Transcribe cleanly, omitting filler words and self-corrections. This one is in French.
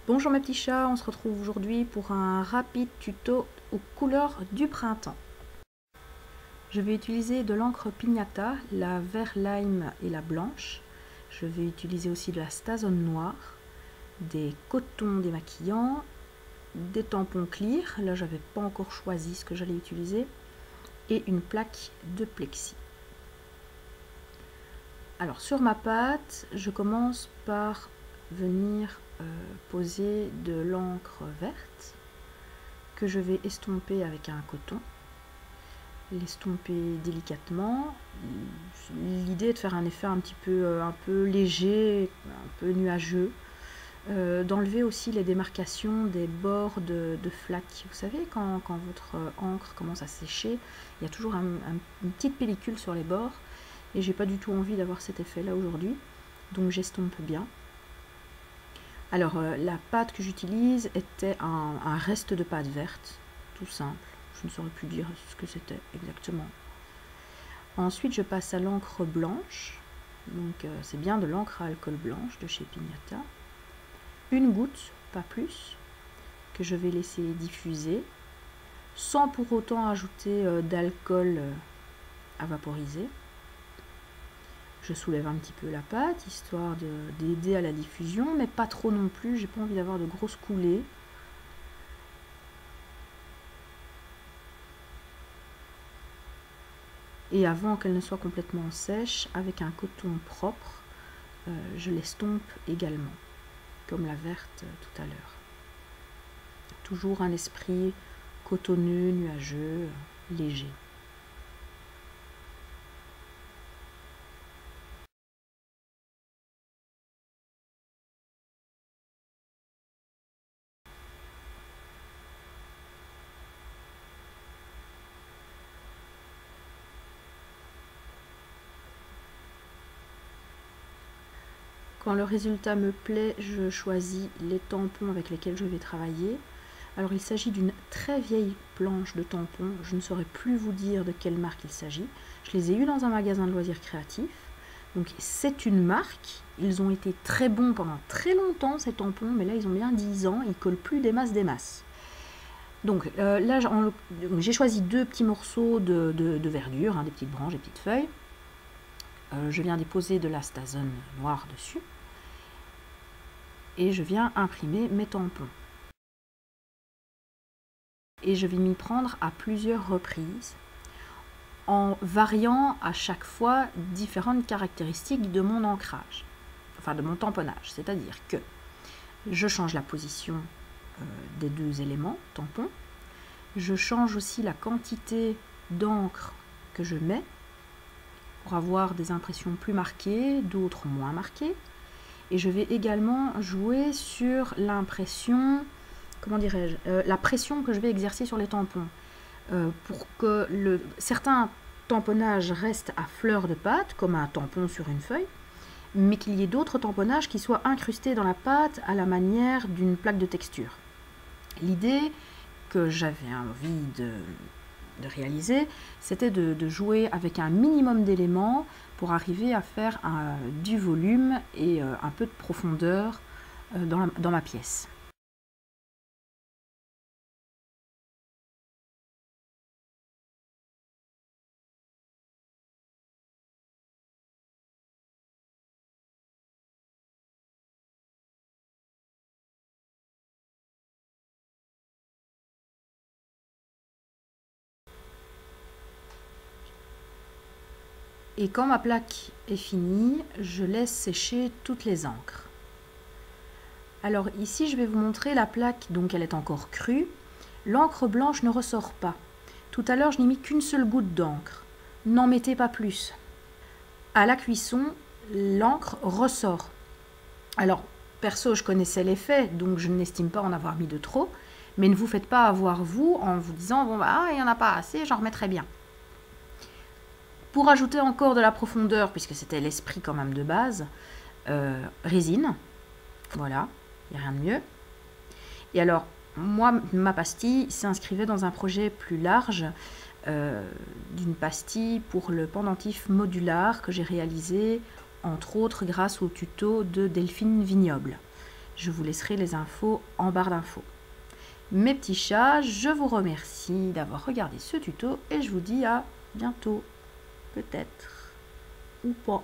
Bonjour mes petits chats, on se retrouve aujourd'hui pour un rapide tuto aux couleurs du printemps. Je vais utiliser de l'encre Pignata, la vert lime et la blanche. Je vais utiliser aussi de la Stazone noire, des cotons démaquillants, des tampons clear, là j'avais pas encore choisi ce que j'allais utiliser, et une plaque de plexi. Alors sur ma pâte, je commence par venir poser de l'encre verte que je vais estomper avec un coton, l'estomper délicatement. L'idée est de faire un effet un peu léger, un peu nuageux, d'enlever aussi les démarcations des bords de flaques. Vous savez, quand votre encre commence à sécher, il y a toujours une petite pellicule sur les bords, et j'ai pas du tout envie d'avoir cet effet là aujourd'hui, donc j'estompe bien. Alors la pâte que j'utilise était un reste de pâte verte, tout simple, je ne saurais plus dire ce que c'était exactement. Ensuite je passe à l'encre blanche, donc c'est bien de l'encre à alcool blanche de chez Pignata. Une goutte, pas plus, que je vais laisser diffuser, sans pour autant ajouter d'alcool à vaporiser. Je soulève un petit peu la pâte, histoire d'aider à la diffusion, mais pas trop non plus, j'ai pas envie d'avoir de grosses coulées. Et avant qu'elle ne soit complètement sèche, avec un coton propre, je l'estompe également, comme la verte tout à l'heure. Toujours un esprit cotonneux, nuageux, léger. Quand le résultat me plaît, je choisis les tampons avec lesquels je vais travailler. Alors il s'agit d'une très vieille planche de tampons, je ne saurais plus vous dire de quelle marque il s'agit. Je les ai eus dans un magasin de loisirs créatifs. Donc c'est une marque, ils ont été très bons pendant très longtemps ces tampons, mais là ils ont bien 10 ans, ils collent plus des masses. Donc là j'ai choisi deux petits morceaux de verdure, des petites branches, des petites feuilles. Je viens déposer de la Stazone noire dessus. Et je viens imprimer mes tampons. Et je vais m'y prendre à plusieurs reprises, en variant à chaque fois différentes caractéristiques de mon ancrage, enfin de mon tamponnage, c'est-à-dire que je change la position des deux éléments, tampons, je change aussi la quantité d'encre que je mets, pour avoir des impressions plus marquées, d'autres moins marquées, et je vais également jouer sur l'impression, comment dirais-je, la pression que je vais exercer sur les tampons, pour que certains tamponnages restent à fleur de pâte, comme un tampon sur une feuille, mais qu'il y ait d'autres tamponnages qui soient incrustés dans la pâte à la manière d'une plaque de texture. L'idée que j'avais envie de réaliser, c'était de jouer avec un minimum d'éléments pour arriver à faire du volume et un peu de profondeur dans ma pièce. Et quand ma plaque est finie, je laisse sécher toutes les encres. Alors ici, je vais vous montrer la plaque, donc elle est encore crue. L'encre blanche ne ressort pas. Tout à l'heure, je n'ai mis qu'une seule goutte d'encre. N'en mettez pas plus. À la cuisson, l'encre ressort. Alors, perso, je connaissais l'effet, donc je n'estime pas en avoir mis de trop. Mais ne vous faites pas avoir vous en vous disant, bon, bah, il n'y en a pas assez, j'en remettrai bien. Pour ajouter encore de la profondeur, puisque c'était l'esprit quand même de base, résine, voilà, il n'y a rien de mieux. Et alors, moi, ma pastille s'inscrivait dans un projet plus large, d'une pastille pour le pendentif modular que j'ai réalisé, entre autres grâce au tuto de Delphine Vignoble. Je vous laisserai les infos en barre d'infos. Mes petits chats, je vous remercie d'avoir regardé ce tuto et je vous dis à bientôt, peut-être, ou pas.